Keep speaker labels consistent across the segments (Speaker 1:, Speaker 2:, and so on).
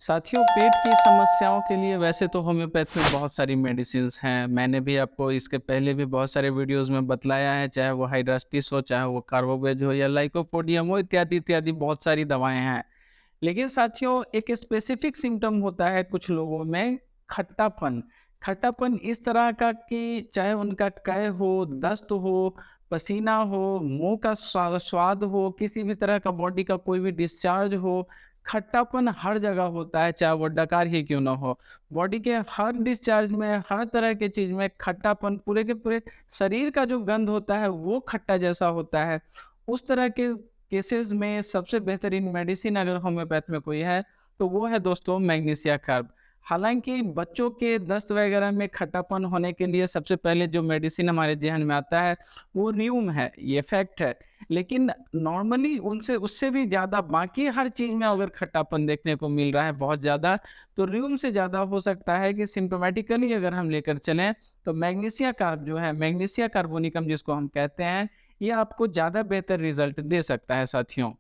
Speaker 1: साथियों, पेट की समस्याओं के लिए वैसे तो होम्योपैथ में बहुत सारी मेडिसिन्स हैं। मैंने भी आपको इसके पहले भी बहुत सारे वीडियोज़ में बतलाया है, चाहे वो हाइड्रास्टिस हो, चाहे वो कार्बावेज हो या लाइकोपोडियम हो, इत्यादि-इत्यादि बहुत सारी दवाएँ हैं। लेकिन साथियों, एक स्पेसिफिक सिम्पटम होता है कुछ लोगों में, खट्टापन। खट्टापन इस तरह का कि चाहे उनका कै हो, दस्त हो, पसीना हो, मुँह का स्वाद हो, किसी भी तरह का बॉडी का कोई भी डिस्चार्ज हो, खट्टापन हर जगह होता है, चाहे वो डकार ही क्यों ना हो। बॉडी के हर डिस्चार्ज में, हर तरह की चीज़ में खट्टापन पूरे के पूरे शरीर का जो गंध होता है, वो खट्टा जैसा होता है। उस तरह के केसेज़ में सबसे बेहतरीन मेडिसिन अगर होम्योपैथ में कोई है, तो वो है दोस्तों मैग्नीशिया कार्ब। हालाँकि बच्चों के दस्त वगैरह में खट्टापन होने के लिए सबसे पहले जो मेडिसिन हमारे ज़हन में आता है, वो न्यूम है, ये फैक्ट है। लेकिन नॉर्मली उनसे उससे भी ज़्यादा बाकी हर चीज़ में अगर खट्टापन देखने को मिल रहा है बहुत ज़्यादा, तो न्यूम से ज़्यादा हो सकता है कि सिम्प्टोमेटिकली अगर हम लेकर चलें, तो मैग्नीशिया कार्ब जो है, मैग्नीशिया कार्बोनिकम जिसको हम कहते हैं, ये आपको ज़्यादा बेहतर रिज़ल्ट दे सकता है साथियों।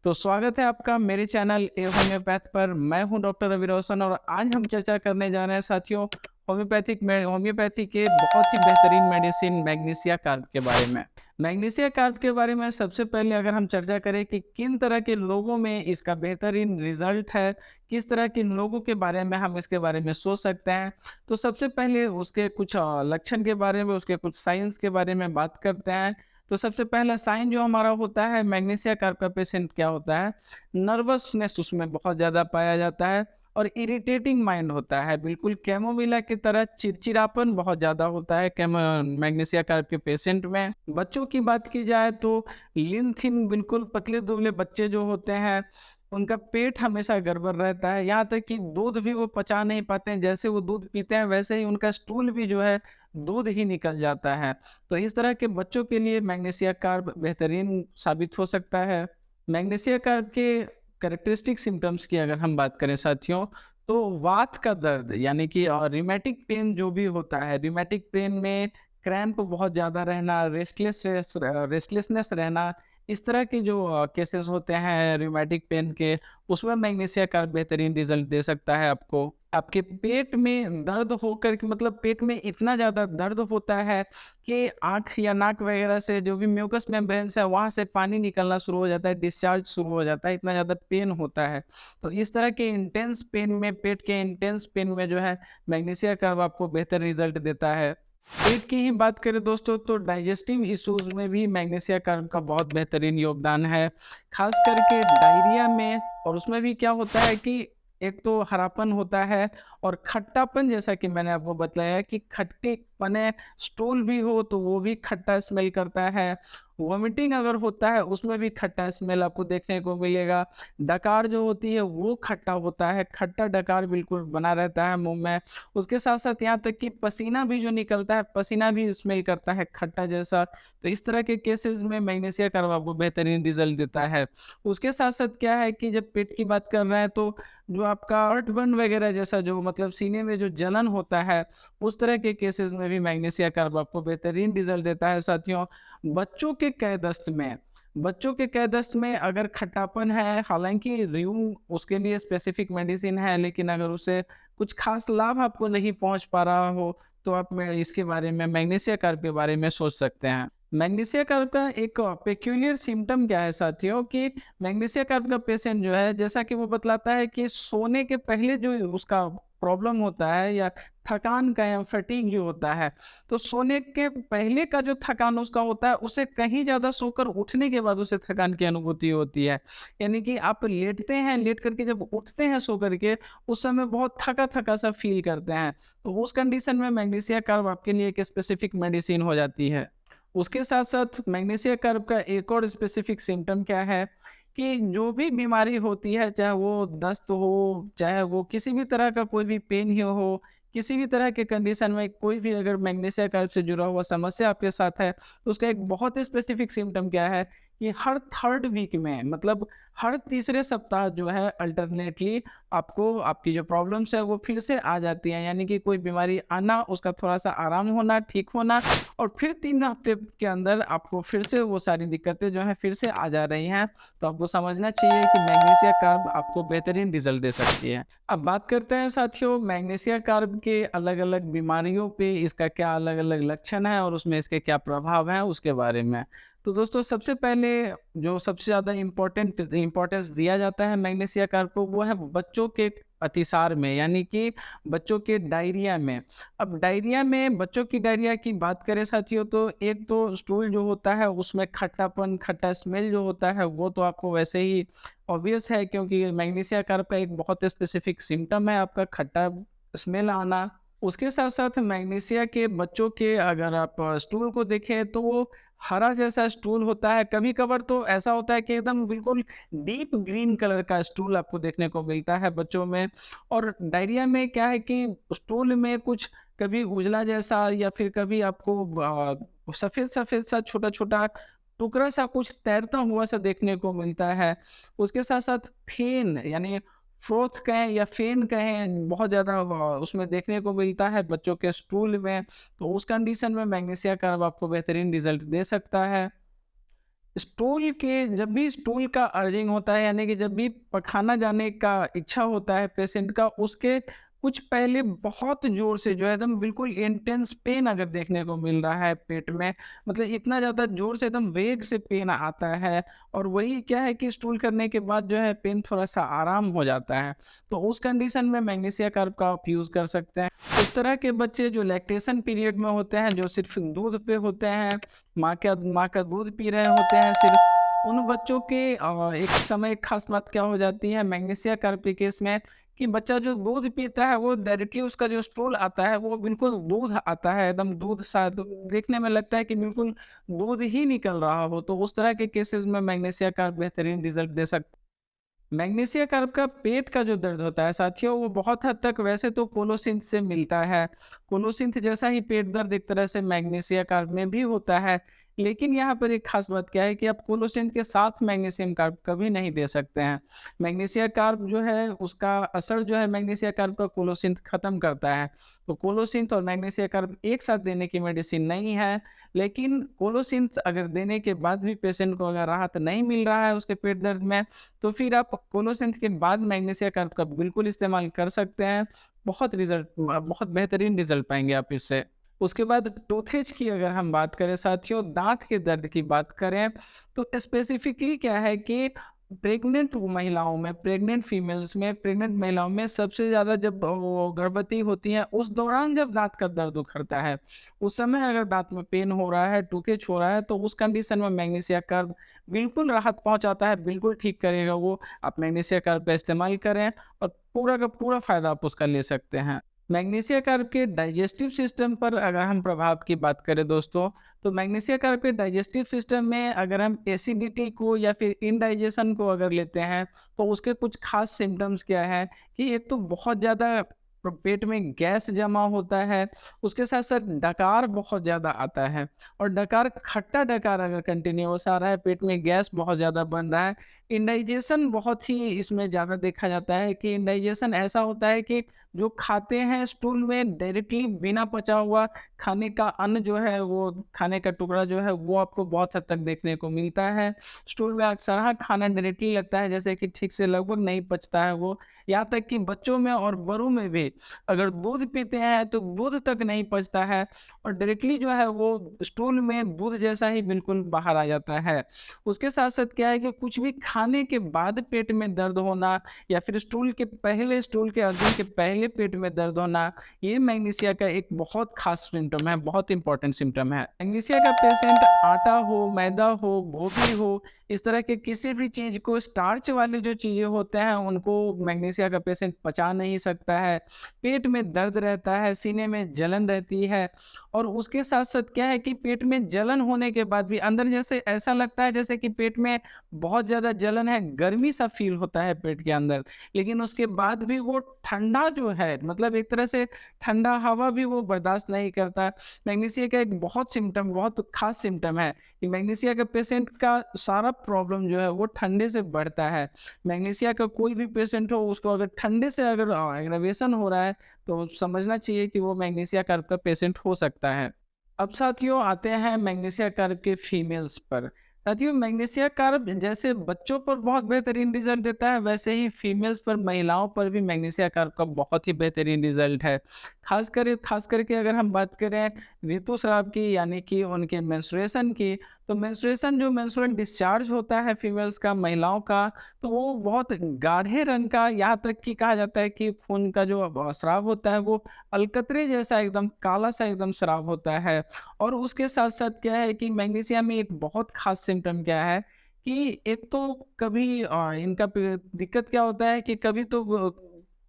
Speaker 1: तो स्वागत है आपका मेरे चैनल ए होम्योपैथ पर। मैं हूँ डॉक्टर रवि रोशन और आज हम चर्चा करने जा रहे हैं साथियों होम्योपैथी के बहुत ही बेहतरीन मेडिसिन मैग्नीशिया कार्ब के बारे में। मैग्नीशिया कार्ब के बारे में सबसे पहले अगर हम चर्चा करें कि किन तरह के लोगों में इसका बेहतरीन रिज़ल्ट है, किस तरह के लोगों के बारे में हम इसके बारे में सोच सकते हैं, तो सबसे पहले उसके कुछ लक्षण के बारे में, उसके कुछ साइंस के बारे में बात करते हैं। तो सबसे पहला साइन जो हमारा होता है मैग्नीशिया कार्ब का पेशेंट क्या होता है, नर्वसनेस उसमें बहुत ज़्यादा पाया जाता है और इरिटेटिंग माइंड होता है, बिल्कुल कैमोमिला की तरह चिड़चिड़ापन बहुत ज़्यादा होता है मैग्नीशिया कार्ब के पेशेंट में। बच्चों की बात की जाए तो लीन थिन बिल्कुल पतले-दुबले बच्चे जो होते हैं, उनका पेट हमेशा गड़बड़ रहता है, यहाँ तक कि दूध भी वो पचा नहीं पाते हैं, जैसे वो दूध पीते हैं वैसे ही उनका स्टूल भी जो है दूध ही निकल जाता है। तो इस तरह के बच्चों के लिए मैग्नीशिया कार्ब बेहतरीन साबित हो सकता है। मैग्नीशिया कार्ब के कैरेक्टरिस्टिक सिम्पटम्स की अगर हम बात करें साथियों, तो वात का दर्द यानी कि रिमेटिक पेन जो भी होता है, रिमेटिक पेन में क्रैम्प बहुत ज़्यादा रहना, रेस्टलेसनेस रहना, इस तरह के जो केसेस होते हैं रिमेटिक पेन के, उसमें मैग्नीशिया कार्ब बेहतरीन रिज़ल्ट दे सकता है आपको। आपके पेट में दर्द होकर के मतलब पेट में इतना ज़्यादा दर्द होता है कि आँख या नाक वगैरह से जो भी म्यूकस मेम्ब्रेन्स है, वहाँ से पानी निकलना शुरू हो जाता है, डिस्चार्ज शुरू हो जाता है, इतना ज़्यादा पेन होता है। तो इस तरह के इंटेंस पेन में, पेट के इंटेंस पेन में जो है, मैग्नीशिया कार्ब आपको बेहतर रिज़ल्ट देता है। पेट की ही बात करें दोस्तों, तो डाइजेस्टिव इश्यूज़ में भी मैग्नीशिया कार्ब का बहुत बेहतरीन योगदान है। ख़ास करके डायरिया में, और उसमें भी क्या होता है कि एक तो हरापन होता है और खट्टापन, जैसा कि मैंने आपको बताया कि खट्टेपने स्टूल भी हो तो वो भी खट्टा स्मेल करता है। वॉमिटिंग अगर होता है उसमें भी खट्टा स्मेल आपको देखने को मिलेगा। डकार जो होती है वो खट्टा होता है, खट्टा डकार बिल्कुल बना रहता है मुँह में। उसके साथ-साथ यहाँ तक कि पसीना भी जो निकलता है, पसीना भी स्मेल करता है खट्टा जैसा। तो इस तरह के केसेज़ में मैग्नीशिया कार्ब आपको बेहतरीन रिज़ल्ट देता है। उसके साथ-साथ क्या है कि जब पेट की बात कर रहे हैं, तो जो आपका हार्टबर्न वगैरह जैसा जो मतलब सीने में जो जलन होता है, उस तरह के केसेज़ में भी मैग्नीशिया कार्ब आपको बेहतरीन रिज़ल्ट देता है साथियों। बच्चों के कई दस्त में अगर खट्टापन है, हालाँकि र्यूम उसके लिए स्पेसिफ़िक मेडिसिन है, लेकिन अगर उसे कुछ ख़ास लाभ आपको नहीं पहुँच पा रहा हो, तो आप में इसके बारे में मैग्नीशिया कार्ब के बारे में सोच सकते हैं। मैग्नीशिया कार्ब का एक पेक्यूलियर सिम्पटम क्या है साथियों, कि मैग्नीशिया कार्ब का पेशेंट जो है, जैसा कि वो बतलाता है कि सोने के पहले जो उसका प्रॉब्लम होता है या थकान का या फटीग जो होता है, तो सोने के पहले का जो थकान उसका होता है, उससे कहीं ज़्यादा सोकर उठने के बाद उसे थकान की अनुभूति होती है। यानी कि आप लेटते हैं, लेट कर के जब उठते हैं सो कर के, उस समय बहुत थका-थका सा फ़ील करते हैं। तो उस कंडीशन में मैग्नीशिया कार्ब आपके लिए एक स्पेसिफ़िक मेडिसिन हो जाती है। उसके साथ-साथ मैग्नीशिया कार्ब का एक और स्पेसिफ़िक सिम्पटम क्या है, कि जो भी बीमारी होती है, चाहे वो दस्त हो, चाहे वो किसी भी तरह का कोई भी पेन ही हो, किसी भी तरह के कंडीशन में कोई भी अगर मैग्नीशिया कार्ब से जुड़ा हुआ समस्या आपके साथ है, तो उसका एक बहुत ही स्पेसिफ़िक सिम्पटम क्या है कि हर थर्ड वीक में, मतलब हर तीसरे सप्ताह जो है अल्टरनेटली आपको आपकी जो प्रॉब्लम्स है वो फिर से आ जाती हैं। यानी कि कोई बीमारी आना, उसका थोड़ा-सा आराम होना, ठीक होना और फिर 3 हफ्ते के अंदर आपको फिर से वो सारी दिक्कतें जो हैं फिर से आ जा रही हैं। तो आपको समझना चाहिए कि मैग्नीशिया कार्ब आपको बेहतरीन रिज़ल्ट दे सकती है। अब बात करते हैं साथियों मैग्नीशिया कार्ब के अलग-अलग बीमारियों पे इसका क्या अलग-अलग लक्षण है और उसमें इसके क्या प्रभाव हैं उसके बारे में। तो दोस्तों सबसे पहले जो सबसे ज़्यादा इम्पोर्टेंस दिया जाता है मैग्नीशिया कार्ब को वो है बच्चों के अतिसार में, यानी कि बच्चों के डायरिया में। अब डायरिया में बच्चों की डायरिया की बात करें साथियों तो एक तो स्टूल जो होता है उसमें खट्टापन, खट्टा स्मेल जो होता है वो तो आपको वैसे ही ऑब्वियस है, क्योंकि मैग्नीशिया कार्ब का एक बहुत स्पेसिफिक सिम्पटम है आपका खट्टा स्मेल आना। उसके साथ-साथ मैग्नीशिया के बच्चों के अगर आप स्टूल को देखें तो वो हरा जैसा स्टूल होता है, कभी-कभार तो ऐसा होता है कि एकदम बिल्कुल डीप ग्रीन कलर का स्टूल आपको देखने को मिलता है बच्चों में। और डायरिया में क्या है कि स्टूल में कुछ कभी उजला जैसा या फिर कभी आपको सफ़ेद-सफ़ेद सा छोटा-छोटा टुकड़ा सा कुछ तैरता हुआ सा देखने को मिलता है। उसके साथ-साथ फेन यानी फ्रोथ कहें या फेन कहें बहुत ज़्यादा उसमें देखने को मिलता है बच्चों के स्टूल में। तो उस कंडीशन में मैग्नीशिया कार्ब आपको बेहतरीन रिज़ल्ट दे सकता है। स्टूल के जब भी स्टूल का अर्जिंग होता है, यानी कि जब भी पखाना जाने का इच्छा होता है पेशेंट का, उसके कुछ पहले बहुत ज़ोर से जो है एकदम बिल्कुल इंटेंस पेन अगर देखने को मिल रहा है पेट में, मतलब इतना ज़्यादा ज़ोर से एकदम वेग से पेन आता है और वही क्या है कि स्टूल करने के बाद जो है पेन थोड़ा-सा आराम हो जाता है। तो उस कंडीशन में मैग्नीशिया कार्ब का आप यूज़ कर सकते हैं। उस तरह के बच्चे जो लैक्टेशन पीरियड में होते हैं, जो सिर्फ़ दूध पे होते हैं, माँ का दूध पी रहे होते हैं सिर्फ़, उन बच्चों के एक समय ख़ास बात क्या हो जाती है मैग्नीशिया कार्ब के केस में कि बच्चा जो दूध पीता है वो डायरेक्टली उसका जो स्टूल आता है वो बिल्कुल दूध आता है, एकदम दूध सा तो देखने में लगता है कि बिल्कुल दूध ही निकल रहा हो। तो उस तरह के केसेज़ में मैग्नीशिया कार्ब बेहतरीन रिज़ल्ट दे सकता है। मैग्नीशिया कार्ब का पेट का जो दर्द होता है साथियों वो बहुत हद तक वैसे तो कोलोसिंथ से मिलता है। कोलोसिंथ जैसा ही पेट दर्द एक तरह से मैग्नीशिया कार्ब में भी होता है। लेकिन यहाँ पर एक खास बात क्या है कि आप कोलोसिंथ के साथ मैग्नीशियम कार्ब कभी नहीं दे सकते हैं। मैग्नीशिया कार्ब जो है उसका असर जो है मैग्नीशिया कार्ब का कोलोसिंथ खत्म करता है। तो कोलोसिंथ और मैग्नीशिया कार्ब एक साथ देने की मेडिसिन नहीं है। लेकिन कोलोसिंथ अगर देने के बाद भी पेशेंट को अगर राहत नहीं मिल रहा है उसके पेट दर्द में, तो फिर आप कोलोसिंथ के बाद मैग्नीशिया कार्ब का बिल्कुल इस्तेमाल कर सकते हैं। बहुत बेहतरीन रिज़ल्ट पाएँगे आप इससे। उसके बाद टूथेज की अगर हम बात करें साथियों, दाँत के दर्द की बात करें, तो स्पेसिफ़िकली क्या है कि प्रेग्नेंट फीमेल्स में, प्रेग्नेंट महिलाओं में सबसे ज़्यादा जब वो गर्भवती होती हैं, उस दौरान जब दाँत का दर्द उखड़ता है, उस समय अगर दाँत में पेन हो रहा है, टूथेज हो रहा है, तो उस कंडीशन में मैग्नीशिया कार्ब बिल्कुल राहत पहुँचाता है, बिल्कुल ठीक करेगा वो। आप मैग्नीशिया कार्ब का इस्तेमाल करें और पूरा का पूरा फ़ायदा आप उसका ले सकते हैं। मैग्नीशिया कार्ब के डाइजेस्टिव सिस्टम पर अगर हम प्रभाव की बात करें दोस्तों, तो मैग्नीशिया कार्ब के डाइजेस्टिव सिस्टम में अगर हम एसिडिटी को या फिर इंडाइजेशन को अगर लेते हैं, तो उसके कुछ खास सिम्पटम्स क्या हैं कि एक तो बहुत ज़्यादा पेट में गैस जमा होता है, उसके साथ-साथ डकार बहुत ज़्यादा आता है और डकार खट्टा डकार अगर कंटिन्यूअस आ रहा है, पेट में गैस बहुत ज़्यादा बन रहा है। इंडाइजेशन बहुत ही इसमें ज़्यादा देखा जाता है कि इंडाइजेशन ऐसा होता है कि जो खाते हैं स्टूल में डायरेक्टली बिना पचा हुआ खाने का अन्न जो है वो खाने का टुकड़ा जो है वो आपको बहुत हद तक देखने को मिलता है। स्टूल में अक्सरहा खाना डायरेक्टली लगता है जैसे कि ठीक से लगभग नहीं पचता है वो। यहाँ तक कि बच्चों में और बड़ों में भी अगर दूध पीते हैं तो दूध तक नहीं पचता है और डायरेक्टली जो है वो स्टूल में दूध जैसा ही बिल्कुल बाहर आ जाता है। उसके साथ-साथ क्या है कि कुछ भी खाने के बाद पेट में दर्द होना या फिर स्टूल के अर्जिन के पहले पेट में दर्द होना, ये मैग्नीशिया का एक बहुत खास सिम्पटम है, बहुत इंपॉर्टेंट सिम्पटम है। मैग्नीशिया का पेशेंट आटा हो, मैदा हो, गोभी हो, इस तरह के किसी भी चीज़ को स्टार्च वाली जो चीज़ें होते हैं, उनको मैग्नीशिया का पेशेंट पचा नहीं सकता है। पेट में दर्द रहता है, सीने में जलन रहती है और उसके साथ-साथ क्या है कि पेट में जलन होने के बाद भी अंदर जैसे ऐसा लगता है जैसे कि पेट में बहुत ज़्यादा जलन है, गर्मी सा फ़ील होता है पेट के अंदर। लेकिन उसके बाद भी वो ठंडा जो है मतलब एक तरह से ठंडा हवा भी वो बर्दाश्त नहीं करता। मैग्नीशिया का एक बहुत ख़ास सिम्पटम है कि मैग्नीशिया के पेशेंट का सारा प्रॉब्लम जो है वो ठंडे से बढ़ता है। मैग्नीशिया का कोई भी पेशेंट हो उसको अगर ठंडे से अगर एग्रावेशन हो रहा है तो समझना चाहिए कि वो मैग्नीशिया कर्व का पेशेंट हो सकता है। अब साथियों आते हैं मैग्नीशिया कर्व के फीमेल्स पर। साथियों मैग्नीशिया कर्व जैसे बच्चों पर बहुत बेहतरीन रिज़ल्ट देता है वैसे ही फीमेल्स पर महिलाओं पर भी मैग्नीशिया कर्व का बहुत ही बेहतरीन रिज़ल्ट है। ख़ास करके अगर हम बात करें ऋतुस्राव की यानी कि उनके मेंस्ट्रुएशन की, तो मेंस्ट्रुएशन जो मेंस्ट्रुअल डिस्चार्ज होता है फीमेल्स का, महिलाओं का, तो वो बहुत गाढ़े रंग का यहाँ तक कि कहा जाता है कि खून का जो स्राव होता है वो अलकतरे जैसा एकदम काला-सा एकदम स्राव होता है। और उसके साथ-साथ क्या है कि मैग्नीशिया में एक बहुत ख़ास सिम्पटम क्या है कि एक तो कभी इनका दिक्कत क्या होता है कि कभी तो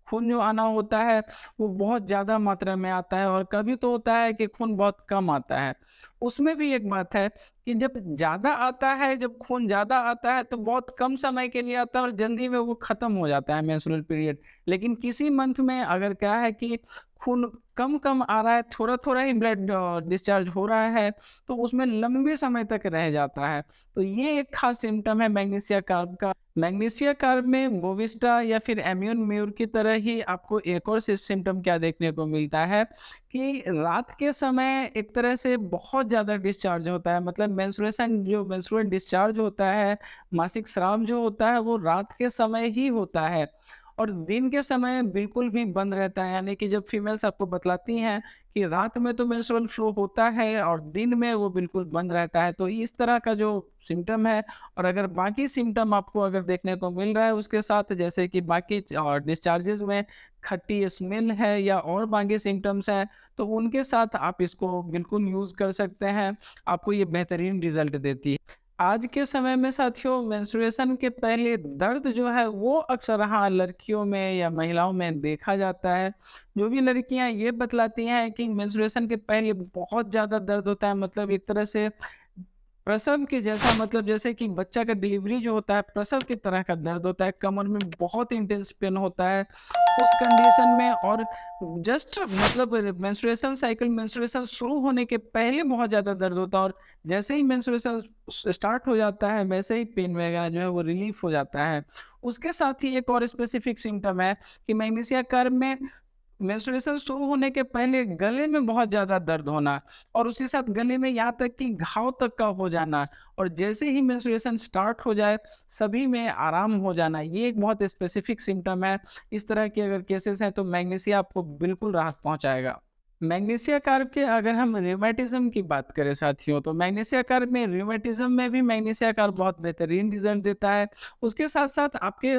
Speaker 1: खून जो आना होता है वो बहुत ज़्यादा मात्रा में आता है और कभी तो होता है कि खून बहुत कम आता है। उसमें भी एक बात है कि जब खून ज़्यादा आता है तो बहुत कम समय के लिए आता है और जल्दी में वो ख़त्म हो जाता है मेंस्ट्रुअल पीरियड। लेकिन किसी मंथ में अगर क्या है कि खून कम-कम आ रहा है, थोड़ा-थोड़ा ही ब्लड डिस्चार्ज हो रहा है, तो उसमें लंबे समय तक रह जाता है। तो ये एक ख़ास सिम्पटम है मैग्नीशिया कार्ब का। मैग्नीशिया कार्ब में बोविस्टा या फिर इम्यून म्यूर की तरह ही आपको एक और सिम्पटम क्या देखने को मिलता है कि रात के समय एक तरह से बहुत ज़्यादा डिस्चार्ज होता है। मतलब मेंस्ट्रुअल डिस्चार्ज होता है, मासिक स्राव जो होता है वो रात के समय ही होता है। और दिन के समय बिल्कुल भी बंद रहता है, यानी कि जब फीमेल्स आपको बतलाती हैं कि रात में तो मेंस्ट्रुअल फ्लो होता है और दिन में वो बिल्कुल बंद रहता है। तो इस तरह का जो सिम्पटम है और अगर बाकी सिम्पटम आपको अगर देखने को मिल रहा है उसके साथ जैसे कि बाकी डिस्चार्जेस में खट्टी स्मेल है या और बाकी सिम्पटम्स हैं, तो उनके साथ आप इसको बिल्कुल यूज़ कर सकते हैं। आपको ये बेहतरीन रिज़ल्ट देती है। आज के समय में साथियों मेंस्ट्रुएशन के पहले दर्द जो है वो अक्सर हाँ लड़कियों में या महिलाओं में देखा जाता है। जो भी लड़कियां ये बतलाती हैं कि मेंस्ट्रुएशन के पहले बहुत ज़्यादा दर्द होता है मतलब एक तरह से प्रसव के जैसा मतलब जैसे कि बच्चा का डिलीवरी जो होता है प्रसव की तरह का दर्द होता है, कमर में बहुत इंटेंस पेन होता है। उस कंडीशन में और जस्ट मतलब मेंस्ट्रुएशन शुरू होने के पहले बहुत ज़्यादा दर्द होता है और जैसे ही मेंस्ट्रुएशन स्टार्ट हो जाता है वैसे ही पेन वगैरह जो है वो रिलीफ हो जाता है। उसके साथ ही एक और स्पेसिफिक सिम्पटम है कि मैग्नीशिया कर्व में मेंस्ट्रुएशन शुरू होने के पहले गले में बहुत ज़्यादा दर्द होना और उसके साथ गले में यहाँ तक कि घाव तक का हो जाना और जैसे ही मेंस्ट्रुएशन स्टार्ट हो जाए सभी में आराम हो जाना, ये एक बहुत स्पेसिफिक सिम्पटम है। इस तरह के अगर केसेस हैं तो मैग्नीशिया आपको बिल्कुल राहत पहुँचाएगा। मैग्नीशिया कार्ब के अगर हम रूमेटिज़्म की बात करें साथियों, तो मैग्नीशिया कार्ब में रूमेटिज़्म में भी मैग्नीशिया कार्ब बहुत बेहतरीन रिज़ल्ट देता है। उसके साथ-साथ आपके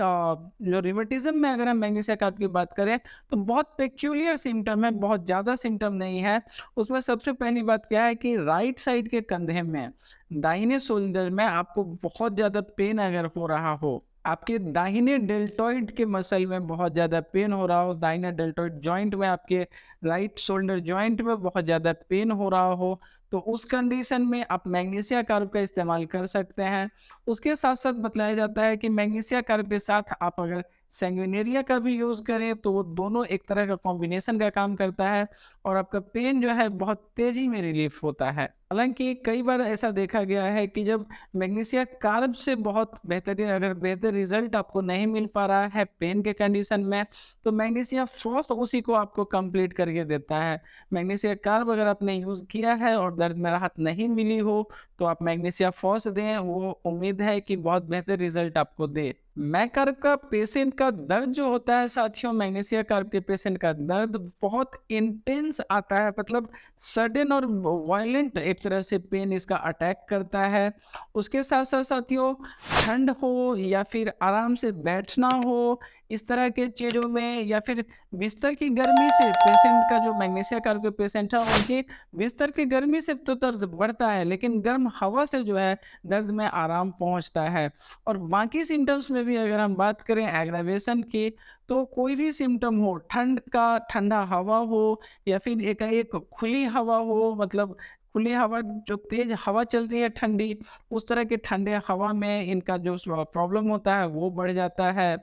Speaker 1: जो रूमेटिज़्म में अगर हम मैग्नीशिया कार्ब की बात करें, तो बहुत पेक्यूलियर सिम्पटम है, बहुत ज़्यादा सिम्पटम नहीं है। उसमें सबसे पहली बात क्या है कि राइट साइड के कंधे में, दाहिने शोल्डर में आपको बहुत ज़्यादा पेन अगर हो रहा हो, आपके दाहिने डेल्टॉइड के मसल में बहुत ज़्यादा पेन हो रहा हो, दाहिने डेल्टॉइड जॉइंट में आपके राइट शोल्डर जॉइंट में बहुत ज़्यादा पेन हो रहा हो, तो उस कंडीशन में आप मैग्नीशिया कार्ब का इस्तेमाल कर सकते हैं। उसके साथ-साथ बतलाया जाता है कि मैग्नीशिया कार्ब के साथ आप अगर सैंग्विनेरिया का भी यूज़ करें, तो वो दोनों एक तरह का कॉम्बिनेशन का काम करता है और आपका पेन जो है बहुत तेज़ी में रिलीफ़ होता है। हालाँकि कई बार ऐसा देखा गया है कि जब मैग्नीशिया कार्ब से बहुत बेहतर रिज़ल्ट आपको नहीं मिल पा रहा है पेन के कंडीशन में, तो मैग्नीशिया फ़ॉस उसी को आपको कंप्लीट करके देता है। मैग्नीशिया कार्ब अगर आपने यूज़ किया है और दर्द में राहत नहीं मिली हो, तो आप मैग्नीशिया फ़ॉस दें, वो उम्मीद है कि बहुत बेहतर रिज़ल्ट आपको दे। मैं-कार्ब का पेशेंट का दर्द जो होता है साथियों, मैग्नीशिया कार्ब के पेशेंट का दर्द बहुत इंटेंस आता है, मतलब सडन और वायलेंट एक तरह से पेन इसका अटैक करता है। उसके साथ-साथ साथियों ठंड हो या फिर आराम से बैठना हो, इस तरह के चीज़ों में या फिर बिस्तर की गर्मी से पेशेंट का जो मैग्नीशिया कार्ब के पेशेंट है, उनके बिस्तर की गर्मी से तो दर्द बढ़ता है, लेकिन गर्म हवा से जो है दर्द में आराम पहुँचता है। और बाकी सिम्पटम्स में भी भी अगर हम बात करें एग्रावेशन की, तो कोई भी सिम्पटम हो, ठंड का ठंडा हवा हो या फिर एकाएक खुली हवा हो, मतलब खुली हवा जो तेज़ हवा चलती है ठंडी, उस तरह के ठंडे हवा में इनका जो प्रॉब्लम होता है वो बढ़ जाता है।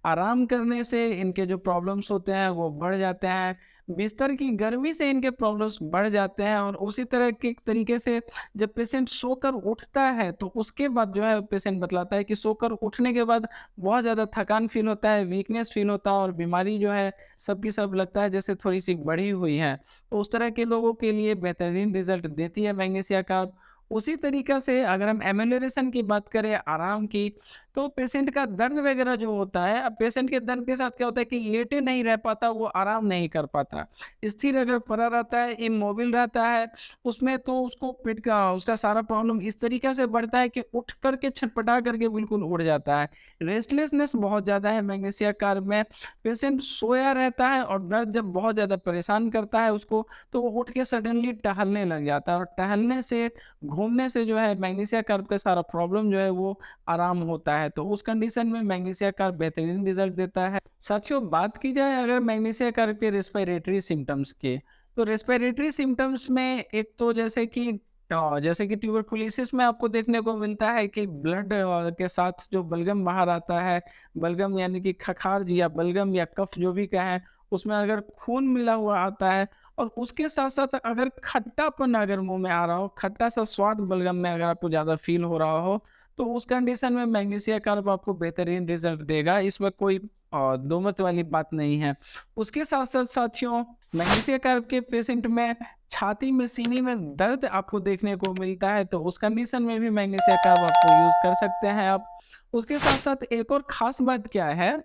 Speaker 1: आराम करने से इनके जो प्रॉब्लम्स होते हैं वो बढ़ जाते हैं। बिस्तर की गर्मी से इनके प्रॉब्लम्स बढ़ जाते हैं और उसी तरह के तरीके से जब पेशेंट सोकर उठता है तो उसके बाद जो है पेशेंट बतलाता है कि सोकर उठने के बाद बहुत ज़्यादा थकान फ़ील होता है, वीकनेस फ़ील होता है और बीमारी जो है सब की सब लगता है जैसे थोड़ी-सी बढ़ी हुई है। तो उस तरह के लोगों के लिए बेहतरीन रिज़ल्ट देती है मैग्नीशिया कार्ब। उसी तरीक़ा से अगर हम एमेलियोरेशन की बात करें, आराम की, तो पेशेंट का दर्द वगैरह जो होता है, अब पेशेंट के दर्द के साथ क्या होता है कि लेटे नहीं रह पाता, वो आराम नहीं कर पाता। स्थिर अगर पड़ा रहता है, इमोबिल रहता है, उसमें तो उसको पेट का उसका सारा प्रॉब्लम इस तरीके से बढ़ता है कि उठ कर के छटपटा करके बिल्कुल उड़ जाता है। रेस्टलेसनेस बहुत ज़्यादा है मैग्नीशिया कार्ब में, पेशेंट सोया रहता है और दर्द जब बहुत ज़्यादा परेशान करता है उसको, तो वो उठ के सडनली टहलने लग जाता है और टहलने से, घूमने से जो है मैग्नीशिया कार्ब का सारा प्रॉब्लम जो है वो आराम होता है। तो उस कंडीशन में मैग्नीशिया कार्ब बेहतरीन रिज़ल्ट देता है। साथियों, बात की जाए अगर मैग्नीशिया कार्ब के रेस्पिरेटरी सिम्पटम्स की, तो रेस्पिरेटरी सिम्पटम्स में एक तो जैसे कि ट्यूबरकुलोसिस में आपको देखने को मिलता है कि ब्लड के साथ जो बलगम बाहर आता है, बलगम यानी कि खखार या बलगम या कफ जो भी कहें, उसमें अगर खून मिला हुआ आता है और उसके साथ-साथ अगर खट्टापन अगर मुँह में आ रहा हो, खट्टा-सा स्वाद बलगम में अगर आपको ज़्यादा फ़ील हो रहा हो, तो उस कंडीशन में मैग्नीशिया कार्ब आपको बेहतरीन रिज़ल्ट देगा, इसमें कोई दो मत वाली बात नहीं है। उसके साथ-साथ साथियों, मैग्नीशिया कार्ब के पेशेंट में छाती में, सीने में दर्द आपको देखने को मिलता है, तो उस कंडीशन में भी मैग्नीशिया कार्ब आपको यूज़ कर सकते हैं आप। उसके साथ-साथ एक और ख़ास बात क्या है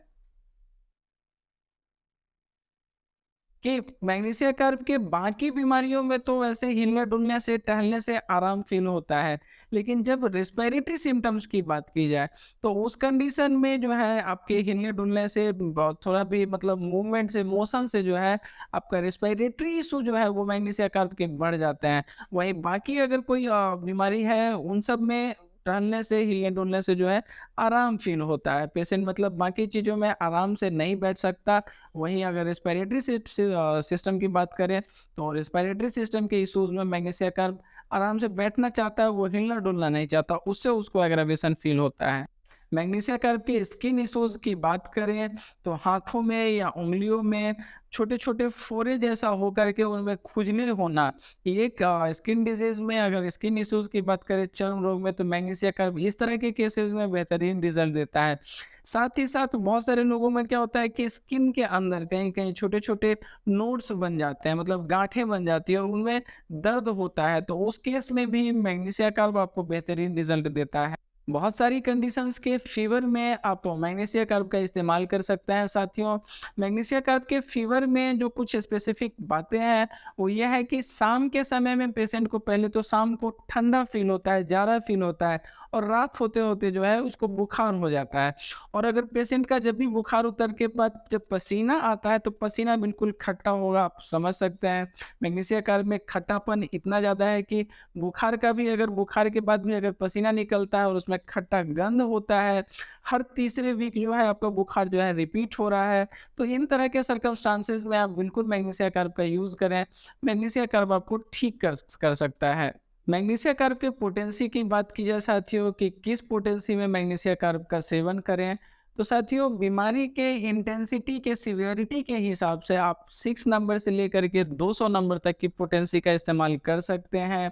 Speaker 1: कि मैग्नीशिया कार्ब के बाकी बीमारियों में तो वैसे हिलने-डुलने से, टहलने से आराम फ़ील होता है। लेकिन जब रेस्पिरेटरी सिम्पटम्स की बात की जाए, तो उस कंडीशन में जो है आपके हिलने-डुलने से थोड़ा भी मतलब मूवमेंट से, मोशन से जो है आपका रेस्पिरेटरी इश्यू जो है वो मैग्नीशिया कार्ब के बढ़ जाते हैं। वहीं बाकी अगर कोई बीमारी है, उन सब में टहलने से, हिलने-डुलने से जो है आराम फ़ील होता है। पेशेंट मतलब बाकी चीज़ों में आराम से नहीं बैठ सकता। वहीं अगर रेस्पिरेटरी सिस्टम की बात करें, तो रेस्पिरेटरी सिस्टम के इश्यूज़ में मैग्नीशिया कार्ब आराम से बैठना चाहता है, वो हिलना-डुलना नहीं चाहता, उससे उसको एग्रावेशन फ़ील होता है। मैग्नीशिया कार्ब के स्किन इश्यूज़ की बात करें, तो हाथों में या उँगलियों में छोटे-छोटे फोड़े जैसा होकर के उनमें खुजली होना, ये एक स्किन डिज़ीज़ में अगर स्किन इश्यूज़ की बात करें, चर्म रोग में, तो मैग्नीशिया कार्ब इस तरह के केसेज़ में बेहतरीन रिज़ल्ट देता है। साथ ही साथ बहुत सारे लोगों में क्या होता है कि स्किन के अंदर कहीं-कहीं छोटे-छोटे नोड्स बन जाते हैं, मतलब गाँठें बन जाती हैं और उनमें दर्द होता है, तो उस केस में भी मैग्नीशिया कार्ब आपको बेहतरीन रिज़ल्ट देता है। बहुत सारी कंडीशंस के फ़ीवर में आप मैग्नीशिया कार्ब का इस्तेमाल कर सकते हैं साथियों। मैग्नीशिया कार्ब के फ़ीवर में जो कुछ स्पेसिफ़िक बातें हैं, वो ये है कि शाम के समय में पेशेंट को पहले तो शाम को ठंडा फ़ील होता है, ज़्यादा फ़ील होता है और रात होते-होते जो है उसको बुखार हो जाता है। और अगर पेशेंट का जब भी बुखार उतर के बाद जब पसीना आता है, तो पसीना बिल्कुल खट्टा होगा, आप समझ सकते हैं। मैग्नीशिया कार्ब में खट्टापन इतना ज़्यादा है कि बुखार का भी अगर बुखार के बाद भी अगर पसीना निकलता है और उसमें खट्टा गंध होता है, हर तीसरे वीक जो है आपका बुखार जो है रिपीट हो रहा है, तो इन तरह के सर्कमस्टांसेस में आप बिल्कुल मैग्नीशिया कार्ब का यूज़ करें। मैग्नीशिया कार्ब आपको ठीक कर सकता है। मैग्नीशिया कार्ब के पोटेंसी की बात की जाए साथियों कि किस पोटेंसी में मैग्नीशिया कार्ब का सेवन करें, तो साथियों बीमारी के इंटेंसिटी के सीवियरिटी के हिसाब से आप 6 नंबर से लेकर के 200 नंबर तक की पोटेंसी का इस्तेमाल कर सकते हैं।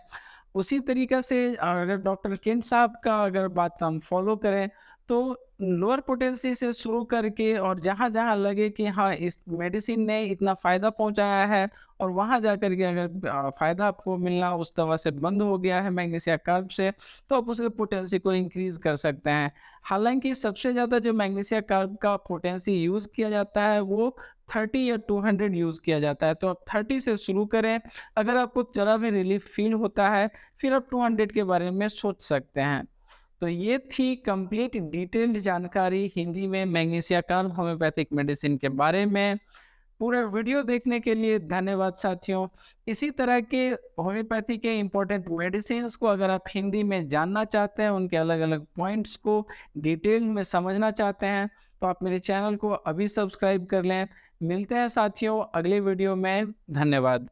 Speaker 1: उसी तरीक़े से अगर डॉक्टर केंट साहब का अगर बात हम फॉलो करें, तो लोअर पोटेंसी से शुरू करके और जहाँ-जहाँ लगे कि हाँ, इस मेडिसिन ने इतना फ़ायदा पहुँचाया है और वहाँ जाकर के अगर फ़ायदा आपको मिलना उस दवा से बंद हो गया है मैग्नीशिया कार्ब से, तो आप उसके पोटेंसी को इंक्रीज़ कर सकते हैं। हालाँकि सबसे ज़्यादा जो मैग्नीशिया कार्ब का पोटेंसी यूज़ किया जाता है, वो 30 या 200 यूज़ किया जाता है। तो आप 30 से शुरू करें, अगर आपको ज़रा भी रिलीफ़ फ़ील होता है, फिर आप 200 के बारे में सोच सकते हैं। तो ये थी कंप्लीट डिटेल्ड जानकारी हिंदी में मैग्नीशिया कार्ब होम्योपैथिक मेडिसिन के बारे में। पूरा वीडियो देखने के लिए धन्यवाद साथियों। इसी तरह के होम्योपैथी के इम्पोर्टेंट मेडिसिन्स को अगर आप हिंदी में जानना चाहते हैं, उनके अलग-अलग पॉइंट्स को डिटेल में समझना चाहते हैं, तो आप मेरे चैनल को अभी सब्सक्राइब कर लें। मिलते हैं साथियों अगले वीडियो में। धन्यवाद।